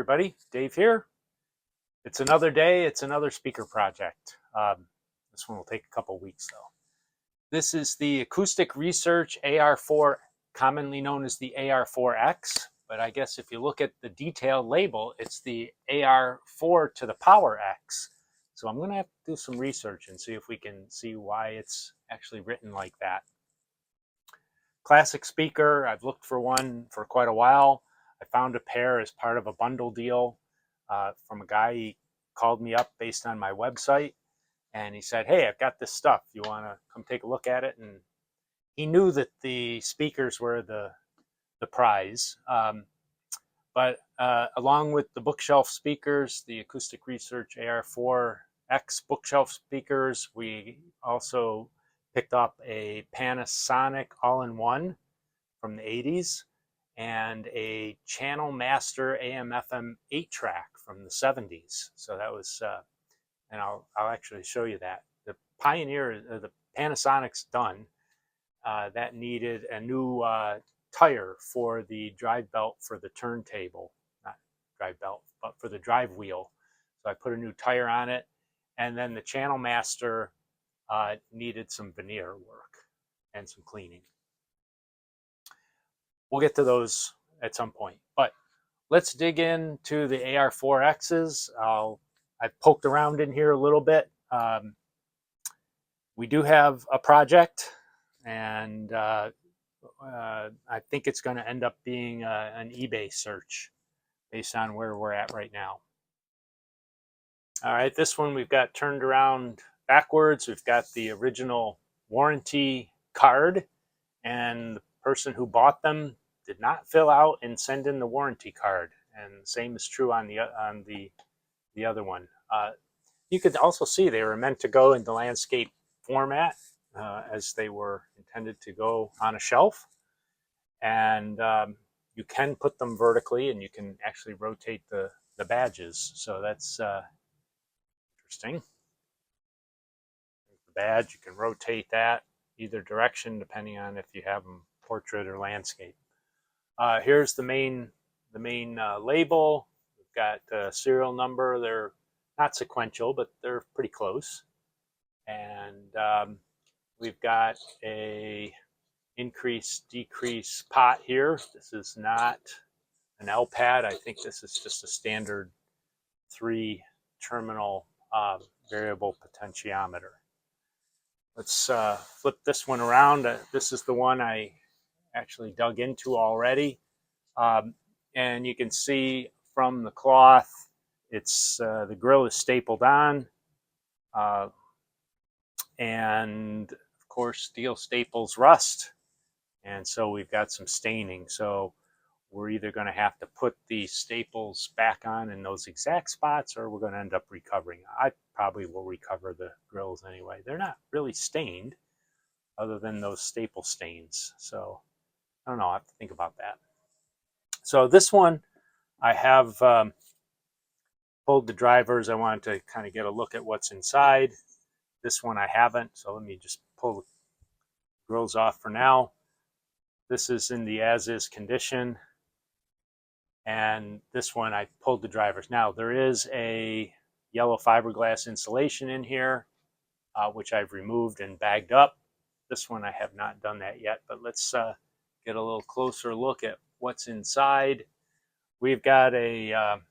everybody, Dave here. It's another day, it's another speaker project. This one will take a couple weeks though. This is the Acoustic Research AR-4, commonly known as the AR-4X, but I guess if you look at the detailed label, it's the AR-4 to the power X. So I'm gonna have to do some research and see if we can see why it's actually written like that. Classic speaker, I've looked for one for quite a while. I found a pair as part of a bundle deal from a guy. He called me up based on my website and he said, hey, I've got this stuff. You want to come take a look at it? And he knew that the speakers were the prize. But along with the bookshelf speakers, the Acoustic Research AR-4X bookshelf speakers, we also picked up a Panasonic all-in-one from the 80s. And a Channel Master AM/FM 8-track from the 70s. So that was, and I'll actually show you that. The Pioneer, the Panasonic's done. That needed a new tire for the drive belt for the turntable. Not drive belt, but for the drive wheel. So I put a new tire on it. And then the Channel Master needed some veneer work and some cleaning. We'll get to those at some point, but let's dig into the AR-4Xs. I've poked around in here a little bit. We do have a project, and I think it's going to end up being an eBay search based on where we're at right now. All right, this one we've got turned around backwards. We've got the original warranty card, and the person who bought them did not fill out and send in the warranty card, and the same is true on the other one. You could also see they were meant to go in the landscape format as they were intended to go on a shelf, and you can put them vertically and you can actually rotate the badges, so that's interesting. The badge, you can rotate that either direction depending on if you have them portrait or landscape. Here's the main label. We've got a serial number. They're not sequential, but they're pretty close. And we've got a increase-decrease pot here. This is not an L pad. I think this is just a standard 3-terminal variable potentiometer. Let's flip this one around. This is the one I actually dug into already, and you can see from the cloth it's the grill is stapled on, and of course steel staples rust, and so we've got some staining, so we're either going to have to put the staples back on in those exact spots, or we're going to end up recovering. I probably will recover the grills anyway. They're not really stained other than those staple stains, so I don't know, I have to think about that. So this one, I have pulled the drivers. I wanted to kind of get a look at what's inside. This one I haven't, so let me just pull the grills off for now. This is in the as-is condition. And this one I pulled the drivers. Now there is a yellow fiberglass insulation in here, which I've removed and bagged up. This one I have not done that yet, but let's get a little closer look at what's inside. We've got a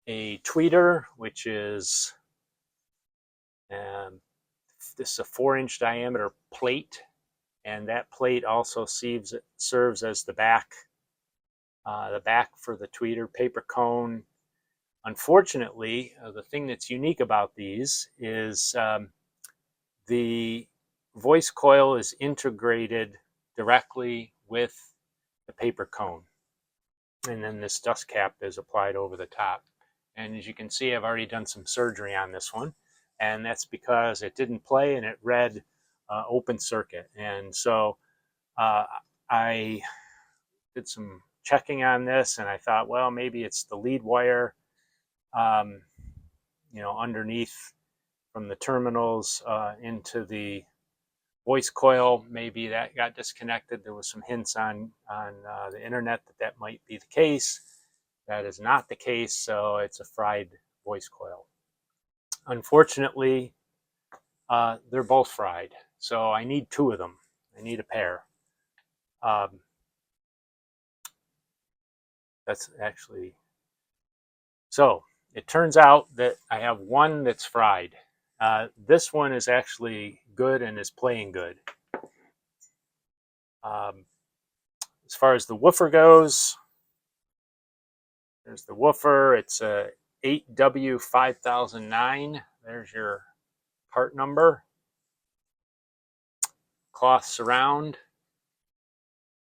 tweeter, which is this is a 4-inch diameter plate, and that plate also serves as the back for the tweeter paper cone. Unfortunately, the thing that's unique about these is the voice coil is integrated directly with the paper cone, and then this dust cap is applied over the top. And as you can see, I've already done some surgery on this one, and that's because it didn't play and it read open circuit. And so I did some checking on this, and I thought, well, maybe it's the lead wire underneath from the terminals into the voice coil. Maybe that got disconnected. There was some hints on the internet that might be the case. That is not the case, so it's a fried voice coil. Unfortunately, they're both fried, so I need two of them. I need a pair. That's actually... So it turns out that I have one that's fried. This one is actually good and is playing good. As far as the woofer goes, there's the woofer. It's a 8W5009. There's your part number. Cloth surround.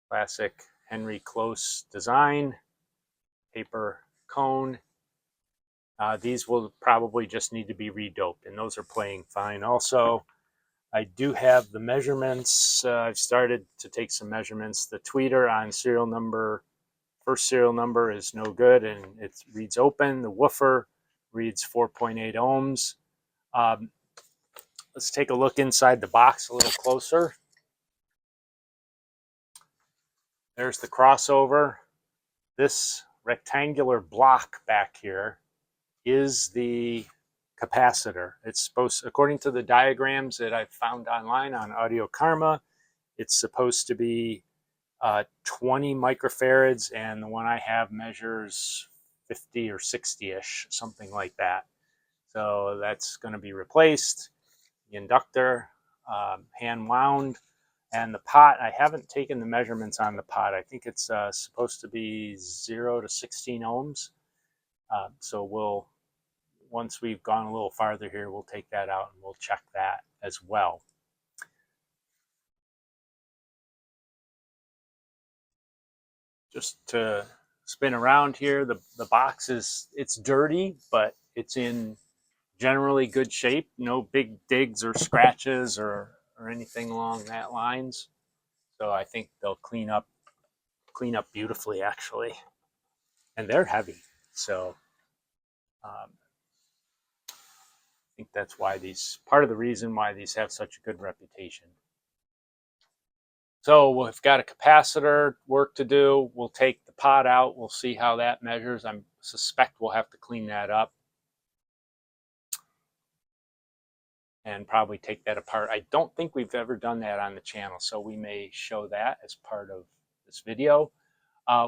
Classic Henry Close design. Paper cone. These will probably just need to be redoped, and those are playing fine also. I do have the measurements. I've started to take some measurements. The tweeter on serial number, first serial number, is no good, and it reads open. The woofer reads 4.8 ohms. Let's take a look inside the box a little closer. There's the crossover. This rectangular block back here is the capacitor. It's supposed, according to the diagrams that I've found online on Audio Karma, it's supposed to be 20 microfarads, and the one I have measures 50 or 60-ish, something like that. So that's going to be replaced. The inductor, hand wound, and the pot, I haven't taken the measurements on the pot. I think it's supposed to be 0 to 16 ohms. So we'll, once we've gone a little farther here, we'll take that out and we'll check that as well. Just to spin around here, the box is, it's dirty, but it's in generally good shape. No big digs or scratches or anything along that lines. So I think they'll clean up beautifully, actually. And they're heavy, so I think that's why these, part of the reason why these have such a good reputation. So we've got a capacitor work to do. We'll take the pot out. We'll see how that measures. I suspect we'll have to clean that up and probably take that apart. I don't think we've ever done that on the channel, so we may show that as part of this video.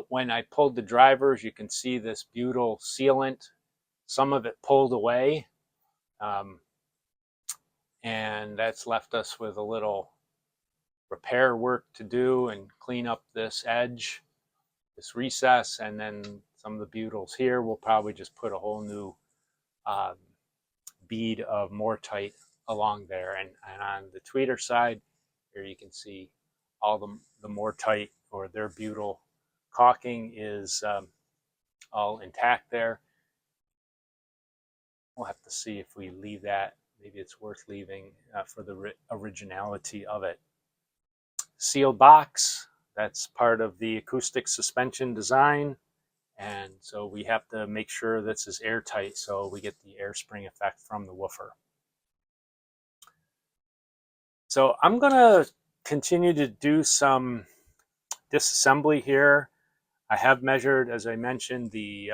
When I pulled the drivers, you can see this butyl sealant, some of it pulled away, and that's left us with a little repair work to do and clean up this edge, this recess, and then some of the butyls here. We'll probably just put a whole new bead of Mortite along there. And on the tweeter side, here you can see all the Mortite, or their butyl caulking, is all intact there. We'll have to see if we leave that. Maybe it's worth leaving for the originality of it. Sealed box, that's part of the acoustic suspension design, and so we have to make sure this is airtight so we get the air spring effect from the woofer. So I'm going to continue to do some disassembly here. I have measured, as I mentioned, the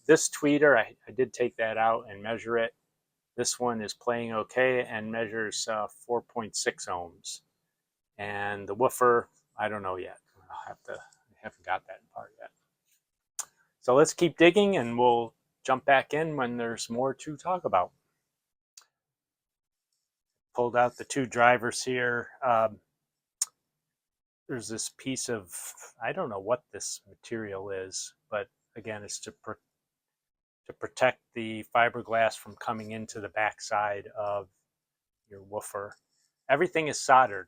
this tweeter. I did take that out and measure it. This one is playing okay and measures 4.6 ohms. And the woofer, I don't know yet. I haven't got that part yet. So let's keep digging, and we'll jump back in when there's more to talk about. Pulled out the two drivers here. There's this piece of, I don't know what this material is, but again, it's to protect the fiberglass from coming into the backside of your woofer. Everything is soldered.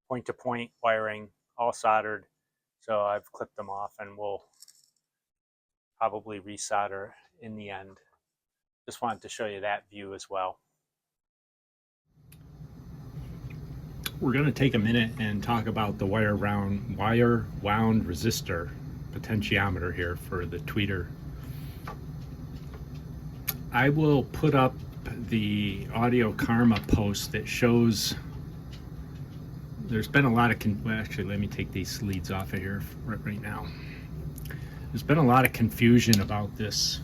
Point-to-point wiring, all soldered. So I've clipped them off, and we'll probably resolder in the end. Just wanted to show you that view as well. We're going to take a minute and talk about the wire wound resistor potentiometer here for the tweeter. I will put up the Audio Karma post that shows. There's been a lot of, well, actually, let me take these leads off of here right now. There's been a lot of confusion about this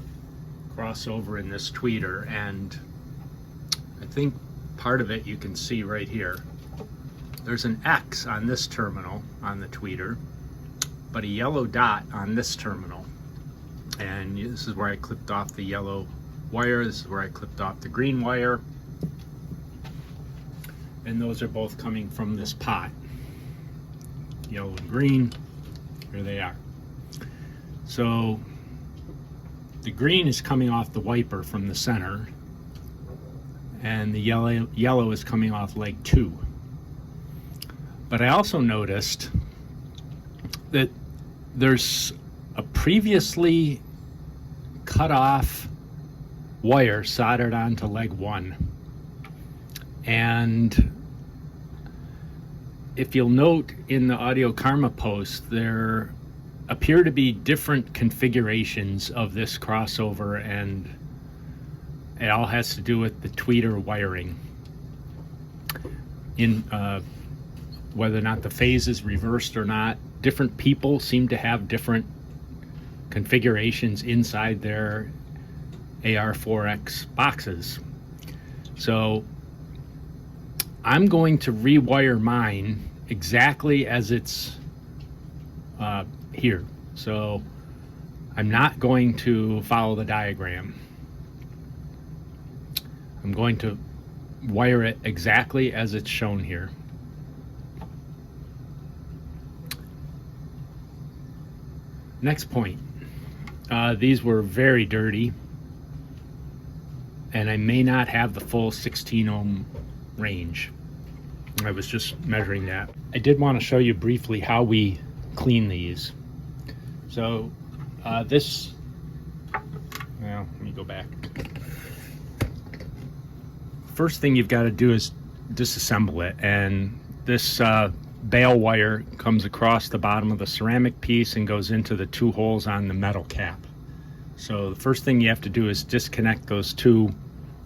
crossover in this tweeter, and I think part of it you can see right here. There's an X on this terminal on the tweeter, but a yellow dot on this terminal. And this is where I clipped off the yellow wire, this is where I clipped off the green wire. And those are both coming from this pot. Yellow and green, here they are. So the green is coming off the wiper from the center, and the yellow is coming off leg 2. But I also noticed that there's a previously cut off wire soldered onto leg 1. And if you'll note in the Audio Karma post, there appear to be different configurations of this crossover, and it all has to do with the tweeter wiring. In whether or not the phase is reversed or not, different people seem to have different configurations inside their AR-4x boxes. So I'm going to rewire mine exactly as it's here. So I'm not going to follow the diagram. I'm going to wire it exactly as it's shown here. Next point. These were very dirty, and I may not have the full 16 ohm range. I was just measuring that. I did want to show you briefly how we clean these. So well, let me go back. First thing you've got to do is disassemble it, and this bale wire comes across the bottom of the ceramic piece and goes into the 2 holes on the metal cap. So the first thing you have to do is disconnect those 2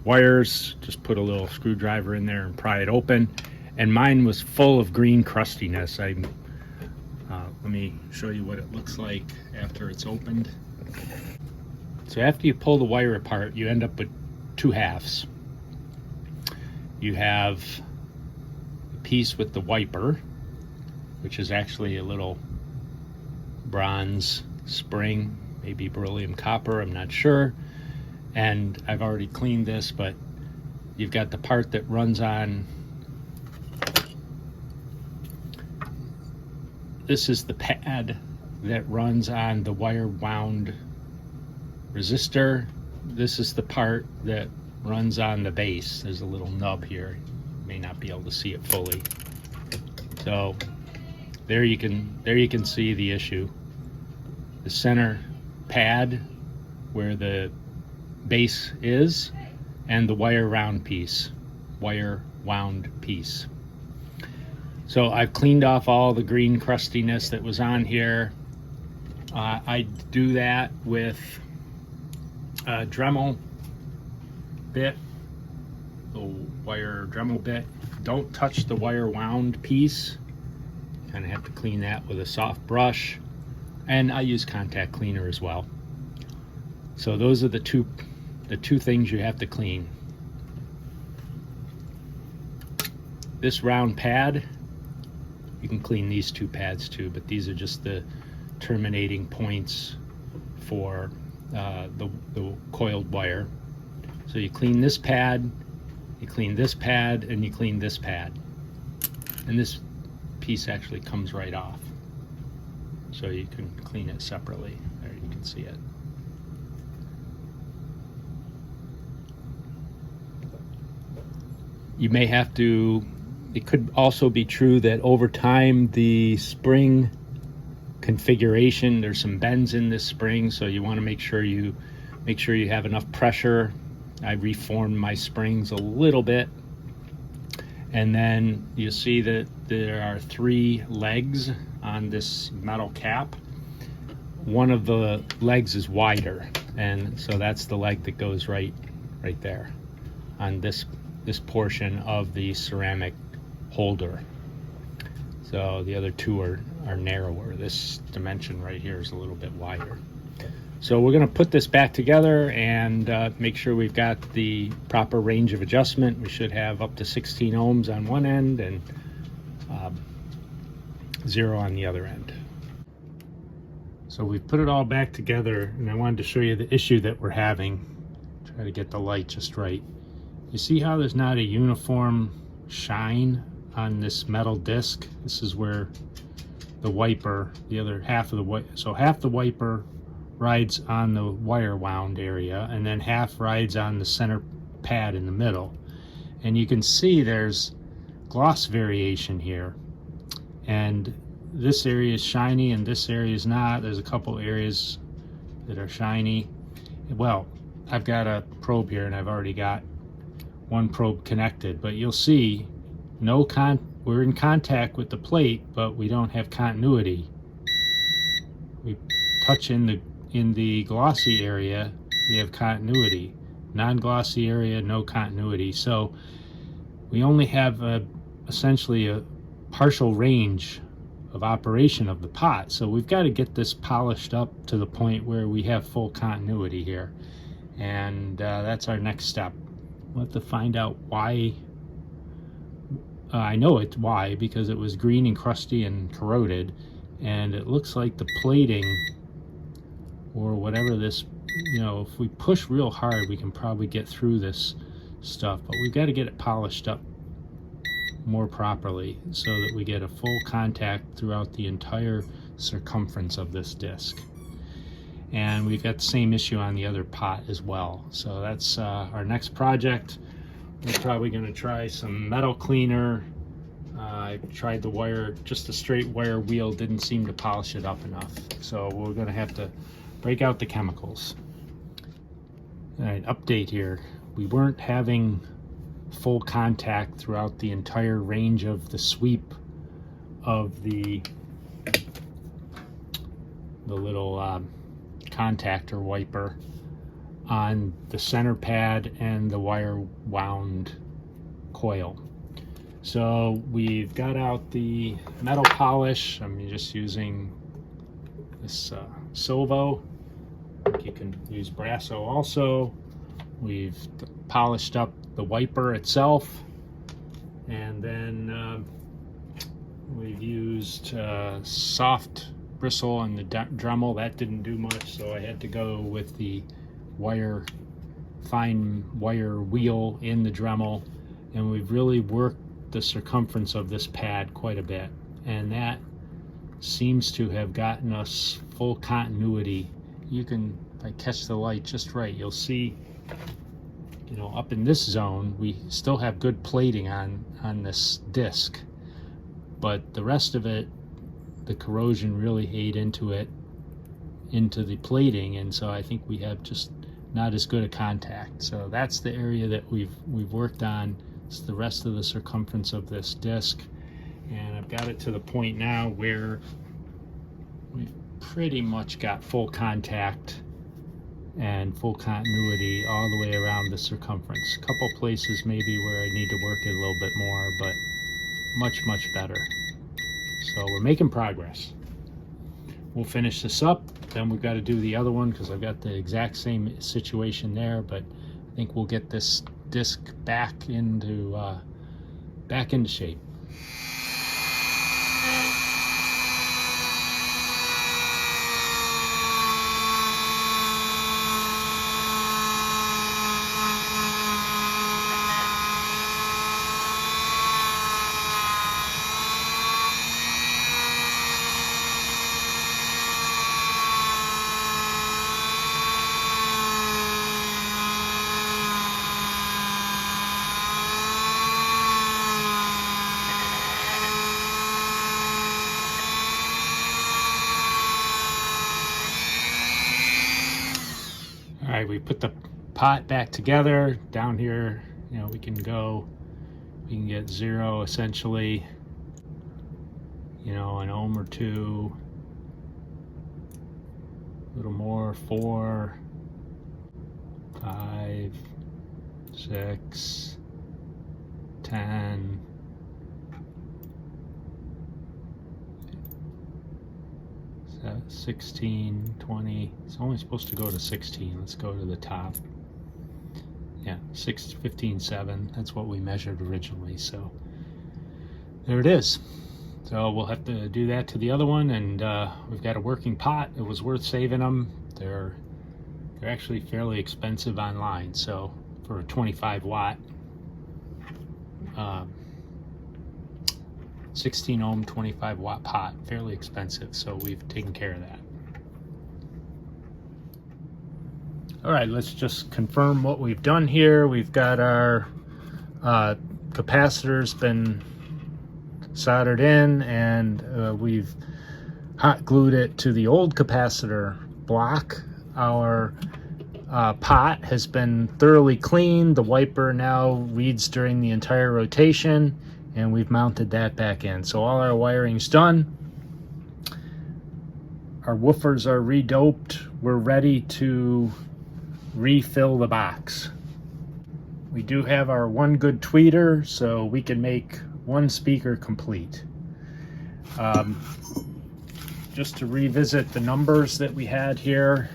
wires. Just put a little screwdriver in there and pry it open. And mine was full of green crustiness. Let me show you what it looks like after it's opened. So after you pull the wire apart, you end up with 2 halves. You have a piece with the wiper, which is actually a little bronze spring, maybe beryllium copper, I'm not sure. And I've already cleaned this, but you've got the part that runs on. This is the pad that runs on the wire wound resistor. This is the part that runs on the base. There's a little nub here. You may not be able to see it fully. So there you can see the issue. The center pad where the base is, and the wire wound piece. So I've cleaned off all the green crustiness that was on here. I do that with a Dremel bit, the wire Dremel bit. Don't touch the wire wound piece. Kind of have to clean that with a soft brush, and I use contact cleaner as well. So those are the two things you have to clean. This round pad, you can clean these 2 pads too, but these are just the terminating points for the coiled wire. So you clean this pad, you clean this pad, and you clean this pad. And this piece actually comes right off. So you can clean it separately. There you can see it. You may have to, it could also be true that over time the spring configuration, there's some bends in this spring, so you want to make sure you have enough pressure. I reformed my springs a little bit, and then you see that there are 3 legs on this metal cap. One of the legs is wider, and so that's the leg that goes right there on this portion of the ceramic holder. So the other 2 are narrower. This dimension right here is a little bit wider. So we're going to put this back together and make sure we've got the proper range of adjustment. We should have up to 16 ohms on one end and 0 on the other end. So we've put it all back together, and I wanted to show you the issue that we're having. Try to get the light just right. You see how there's not a uniform shine on this metal disc? This is where the wiper, the other half of the wiper, so half the wiper rides on the wire wound area, and then half rides on the center pad in the middle. And you can see there's gloss variation here, and this area is shiny and this area is not. There's a couple areas that are shiny. Well, I've got a probe here and I've already got one probe connected, but you'll see we're in contact with the plate, but we don't have continuity. We touch in the glossy area, we have continuity. Non-glossy area, no continuity. So we only have essentially a partial range of operation of the pot. So we've got to get this polished up to the point where we have full continuity here. And that's our next step. We'll have to find out why. I know it's why, because it was green and crusty and corroded, and it looks like the plating or whatever this, if we push real hard we can probably get through this stuff, but we've got to get it polished up more properly so that we get a full contact throughout the entire circumference of this disc. And we've got the same issue on the other pot as well. So that's our next project. We're probably going to try some metal cleaner. I tried the wire, just a straight wire wheel didn't seem to polish it up enough. So we're going to have to break out the chemicals. All right, update here. We weren't having full contact throughout the entire range of the sweep of the little contactor wiper on the center pad and the wire wound coil. So we've got out the metal polish. I'm just using this Silvo. You can use Brasso also. We've polished up the wiper itself, and then we've used soft bristle on the Dremel. That didn't do much, so I had to go with the fine wire wheel in the Dremel, and we've really worked the circumference of this pad quite a bit, and that seems to have gotten us full continuity. You can, if I catch the light just right, you'll see, up in this zone we still have good plating on this disc, but the rest of it, the corrosion really ate into the plating, and so I think we have just not as good a contact. So that's the area that we've worked on. It's the rest of the circumference of this disc, and I've got it to the point now where we've pretty much got full contact and full continuity all the way around the circumference. A couple places maybe where I need to work it a little bit more, but much better. So we're making progress. We'll finish this up, then we've got to do the other one because I've got the exact same situation there, but I think we'll get this disc back into shape. All right, we put the pot back together. Down here, we can get 0 essentially, an ohm or 2, a little more, 4, 5, 6, 10, 7, 16, 20. It's only supposed to go to 16. Let's go to the top. Yeah, 6, 15, 7. That's what we measured originally. So there it is. So we'll have to do that to the other one, and we've got a working pot. It was worth saving them. They're actually fairly expensive online. So for a 25 watt, 16 ohm, 25 watt pot, fairly expensive. So we've taken care of that. All right, let's just confirm what we've done here. We've got our capacitors been soldered in, and we've hot glued it to the old capacitor block. Our pot has been thoroughly cleaned. The wiper now reads during the entire rotation, and we've mounted that back in. So all our wiring's done. Our woofers are redoped. We're ready to refill the box. We do have our one good tweeter, so we can make one speaker complete. Just to revisit the numbers that we had here.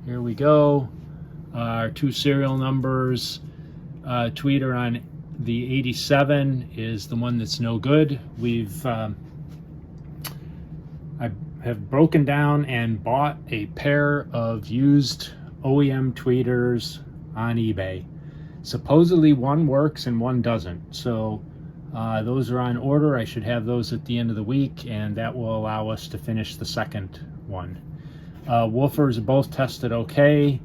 Here we go. Our two serial numbers. Tweeter on the 87 is the one that's no good. I have broken down and bought a pair of used OEM tweeters on eBay. Supposedly one works and one doesn't. So those are on order. I should have those at the end of the week, and that will allow us to finish the second one. Woofers both tested okay.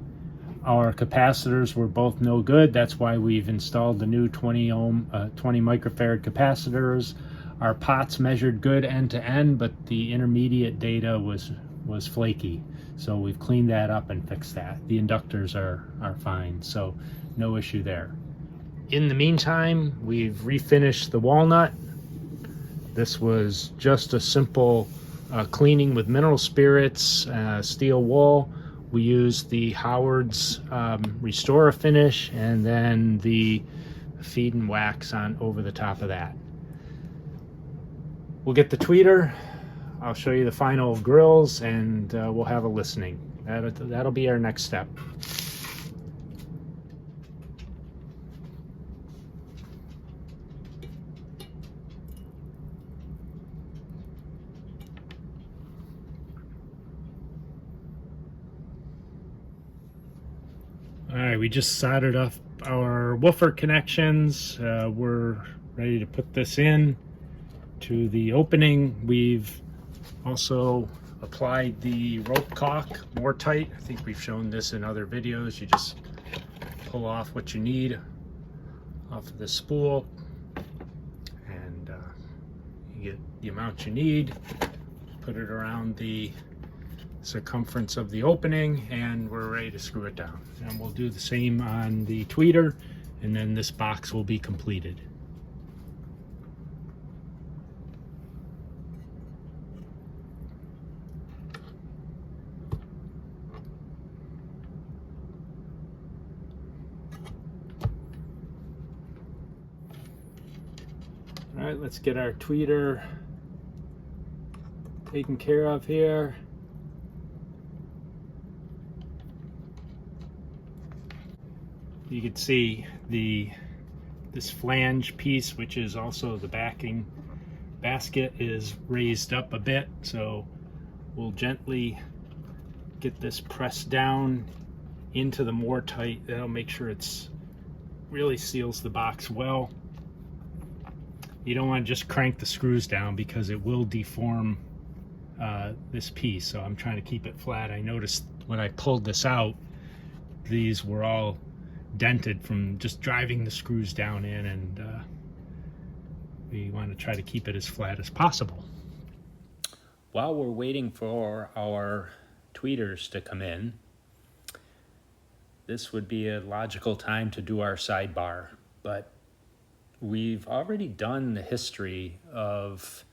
Our capacitors were both no good. That's why we've installed the new 20 microfarad capacitors. Our pots measured good end to end, but the intermediate data was flaky. So we've cleaned that up and fixed that. The inductors are fine, so no issue there. In the meantime, we've refinished the walnut. This was just a simple cleaning with mineral spirits, steel wool. We used the Howard's Restore finish, and then the feed and wax on over the top of that. We'll get the tweeter. I'll show you the final grills, and we'll have a listening. That'll be our next step. All right, we just soldered up our woofer connections. We're ready to put this in to the opening. We've also applied the rope caulk more tight. I think we've shown this in other videos. You just pull off what you need off of the spool, and you get the amount you need. Put it around the circumference of the opening, and we're ready to screw it down. And we'll do the same on the tweeter, and then this box will be completed. All right, let's get our tweeter taken care of here. You can see this flange piece, which is also the backing basket, is raised up a bit, so we'll gently get this pressed down into the more tight. That'll make sure it's really seals the box well. You don't want to just crank the screws down because it will deform this piece, so I'm trying to keep it flat. I noticed when I pulled this out, these were all dented from just driving the screws down in, and we want to try to keep it as flat as possible. While we're waiting for our tweeters to come in, this would be a logical time to do our sidebar, but we've already done the history of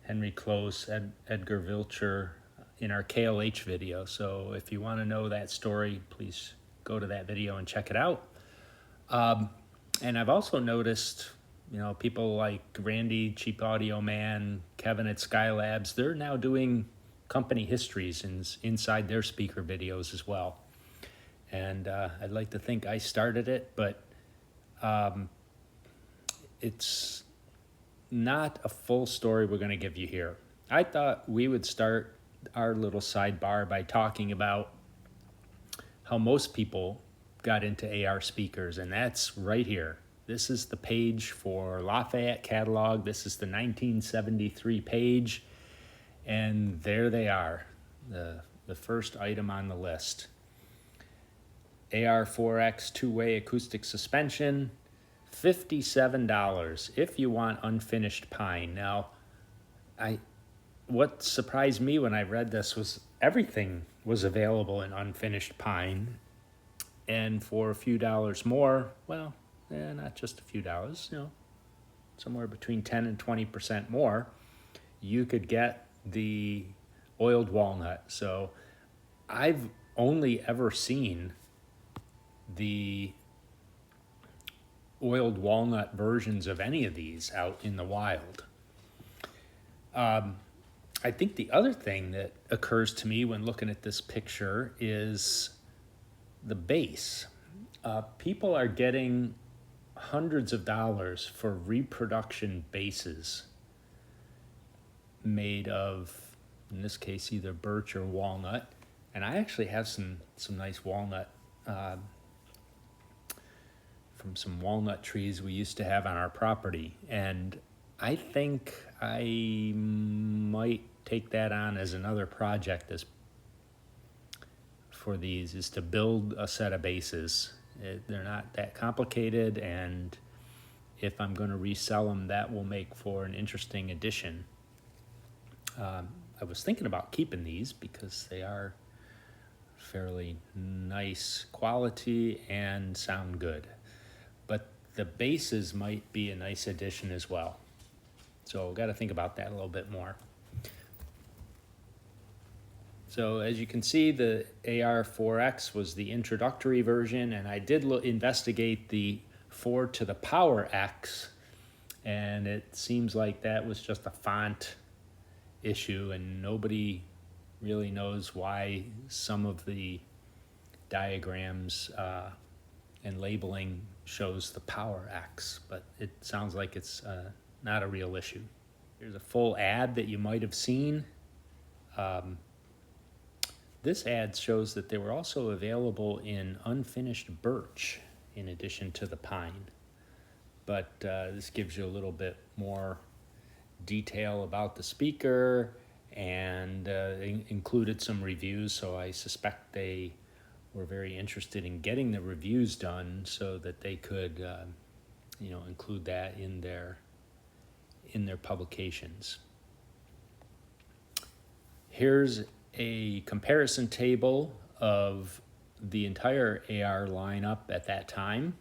Henry Close and Edgar Vilcher in our KLH video, so if you want to know that story, please go to that video and check it out. And I've also noticed, people like Randy, Cheap Audio Man, Kevin at Skylabs, they're now doing company histories inside their speaker videos as well. And I'd like to think I started it, but it's not a full story we're going to give you here. I thought we would start our little sidebar by talking about how most people got into AR speakers, and that's right here. This is the page for Lafayette catalog. This is the 1973 page, and there they are, the first item on the list. AR-4x two-way acoustic suspension, $57 if you want unfinished pine. Now, what surprised me when I read this was everything was available in unfinished pine, and for a few dollars more, well, not just a few dollars, somewhere between 10 and 20% more, you could get the oiled walnut. So I've only ever seen the oiled walnut versions of any of these out in the wild. I think the other thing that occurs to me when looking at this picture is the base. People are getting hundreds of dollars for reproduction bases made of, in this case, either birch or walnut. And I actually have some nice walnut from some walnut trees we used to have on our property. And I think I might take that on as another project for these, is to build a set of bases. They're not that complicated, and if I'm going to resell them, that will make for an interesting addition. I was thinking about keeping these because they are fairly nice quality and sound good, but the bases might be a nice addition as well. So got to think about that a little bit more. So as you can see, the AR-4X was the introductory version, and I did investigate the 4 to the power X, and it seems like that was just a font issue, and nobody really knows why some of the diagrams and labeling shows the power X, but it sounds like it's not a real issue. Here's a full ad that you might have seen. This ad shows that they were also available in unfinished birch in addition to the pine. But this gives you a little bit more detail about the speaker, and included some reviews, so I suspect they were very interested in getting the reviews done so that they could include that in their publications. Here's a comparison table of the entire AR lineup at that time.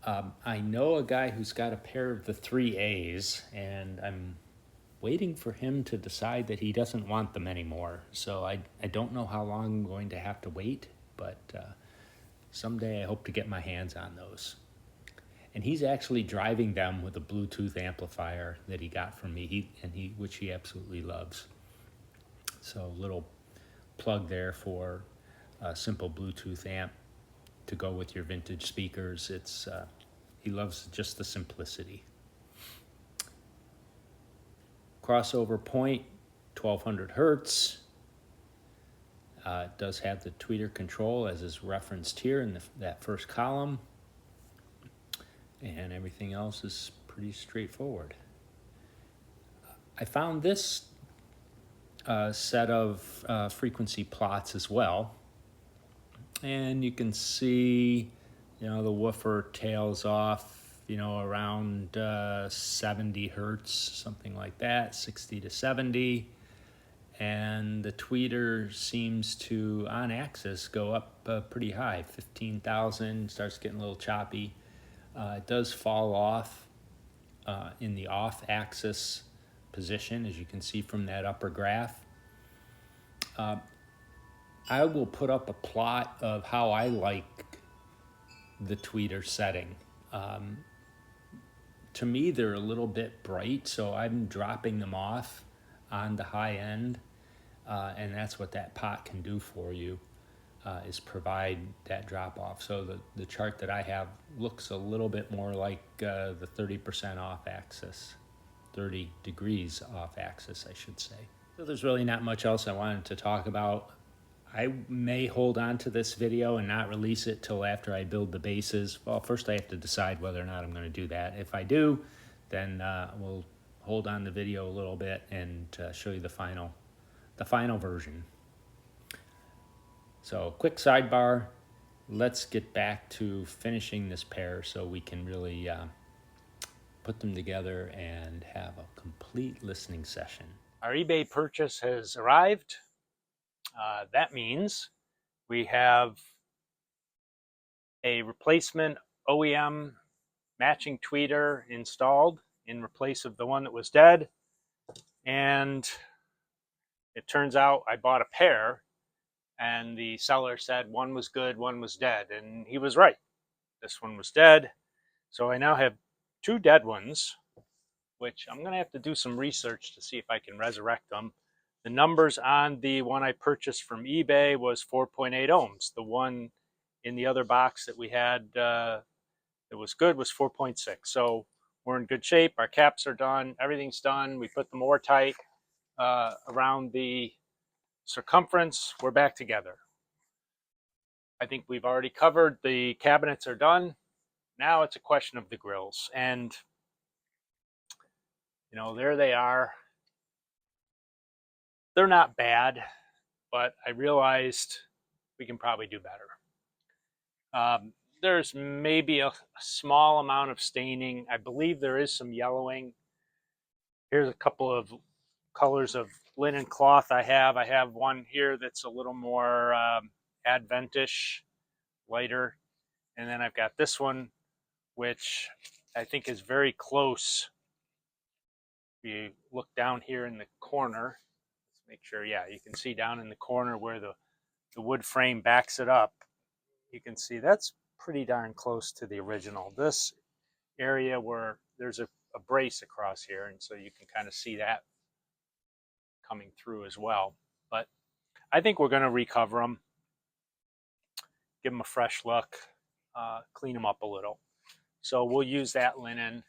I know a guy who's got a pair of the 3As, and I'm waiting for him to decide that he doesn't want them anymore. So I don't know how long I'm going to have to wait, but someday I hope to get my hands on those. And he's actually driving them with a Bluetooth amplifier that he got from me, which he absolutely loves. So a little plug there for a simple Bluetooth amp to go with your vintage speakers. He loves just the simplicity. Crossover point, 1200 hertz. It does have the tweeter control as is referenced here in that first column. And everything else is pretty straightforward. I found this set of frequency plots as well. And you can see, the woofer tails off, around 70 hertz, something like that, 60 to 70. And the tweeter seems to, on axis, go up pretty high, 15,000, starts getting a little choppy. It does fall off in the off-axis position, as you can see from that upper graph. I will put up a plot of how I like the tweeter setting. To me, they're a little bit bright, so I'm dropping them off on the high end, and that's what that pot can do for you, is provide that drop off. So the chart that I have looks a little bit more like the 30% off axis, 30 degrees off axis, I should say. So there's really not much else I wanted to talk about. I may hold on to this video and not release it till after I build the bases. Well, first I have to decide whether or not I'm going to do that. If I do, then we'll hold on the video a little bit and show you the final version. So quick sidebar, let's get back to finishing this pair so we can really put them together and have a complete listening session. Our eBay purchase has arrived. That means we have a replacement OEM matching tweeter installed in place of the one that was dead. And it turns out I bought a pair, and the seller said one was good, one was dead. And he was right. This one was dead. So I now have two dead ones, which I'm going to have to do some research to see if I can resurrect them. The numbers on the one I purchased from eBay was 4.8 ohms. The one in the other box that we had that was good was 4.6. So we're in good shape. Our caps are done. Everything's done. We put the more tight around the circumference. We're back together. I think we've already covered the cabinets are done. Now it's a question of the grills. And, you know, there they are. They're not bad, but I realized we can probably do better. There's maybe a small amount of staining. I believe there is some yellowing. Here's a couple of colors of linen cloth I have. I have one here that's a little more Adventish, lighter. And then I've got this one, which I think is very close. If you look down here in the corner, let's make sure, yeah, you can see down in the corner where the wood frame backs it up. You can see that's pretty darn close to the original. This area where there's a brace across here, and so you can kind of see that coming through as well. But I think we're going to recover them, give them a fresh look, clean them up a little. So we'll use that linen.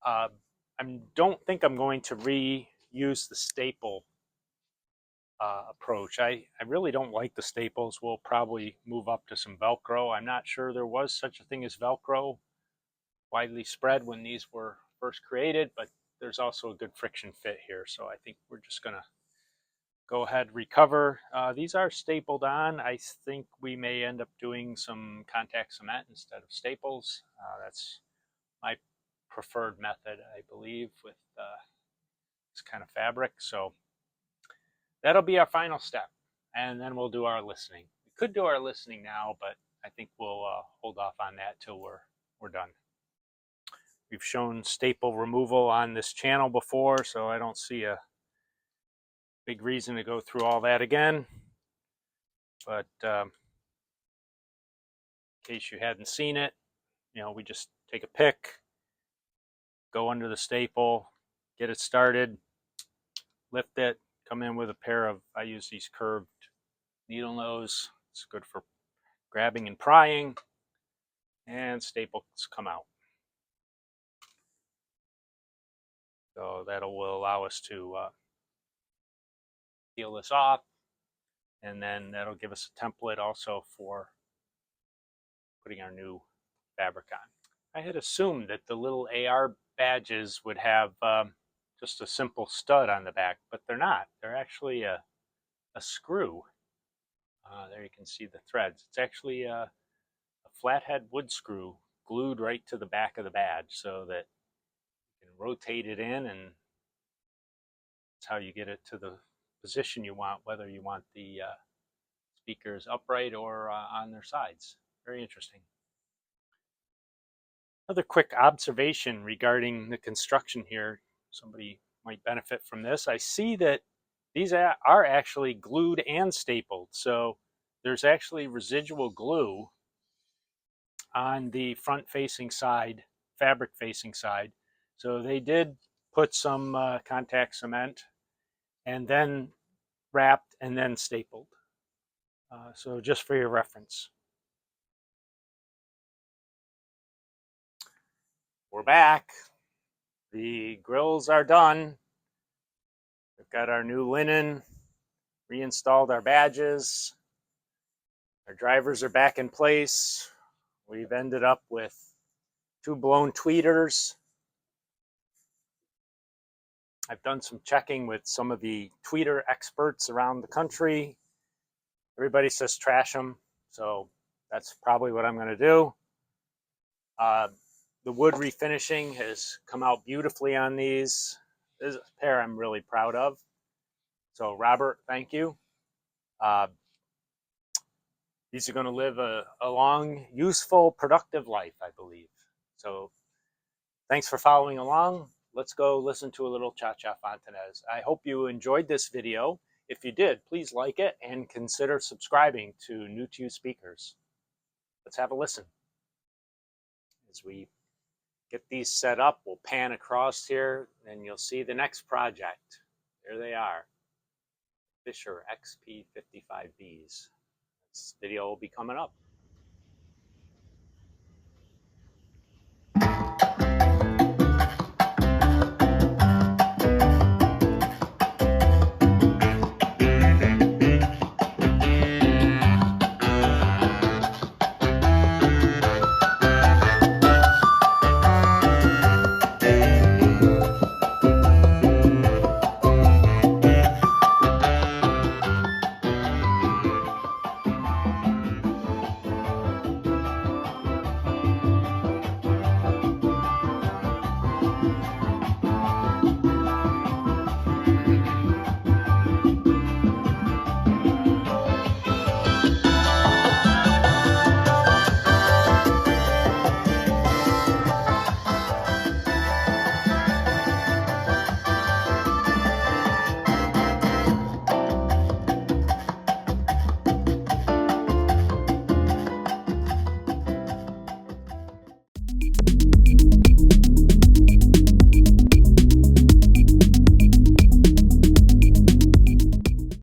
I don't think I'm going to reuse the staple approach. I really don't like the staples. We'll probably move up to some Velcro. I'm not sure there was such a thing as Velcro widely spread when these were first created, but there's also a good friction fit here. So I think we're just going to go ahead, recover. These are stapled on. I think we may end up doing some contact cement instead of staples. That's my preferred method, I believe, with this kind of fabric. So that'll be our final step, and then we'll do our listening. We could do our listening now, but I think we'll hold off on that till we're done. We've shown staple removal on this channel before, so I don't see a big reason to go through all that again. But in case you hadn't seen it, you know, we just take a pick, go under the staple, get it started, lift it, come in with a pair of, I use these curved needle nose. It's good for grabbing and prying, and staples come out. So that will allow us to peel this off, and then that'll give us a template also for putting our new fabric on. I had assumed that the little AR badges would have just a simple stud on the back, but they're not. They're actually a screw. There you can see the threads. It's actually a flathead wood screw glued right to the back of the badge so that you can rotate it in, and that's how you get it to the position you want, whether you want the speakers upright or on their sides. Very interesting. Another quick observation regarding the construction here. Somebody might benefit from this. I see that these are actually glued and stapled. So there's actually residual glue on the front facing side, fabric facing side. So they did put some contact cement and then wrapped and then stapled. So just for your reference. We're back. The grills are done. We've got our new linen, reinstalled our badges. Our drivers are back in place. We've ended up with 2 blown tweeters. I've done some checking with some of the tweeter experts around the country. Everybody says trash them, so that's probably what I'm going to do. The wood refinishing has come out beautifully on these. This is a pair I'm really proud of. So Robert, thank you. These are going to live a long, useful, productive life, I believe. So thanks for following along. Let's go listen to a little Cha-Cha Fontanez. I hope you enjoyed this video. If you did, please like it and consider subscribing to New to You Speakers. Let's have a listen. As we get these set up, we'll pan across here and you'll see the next project. There they are. Fisher XP55Bs. This video will be coming up.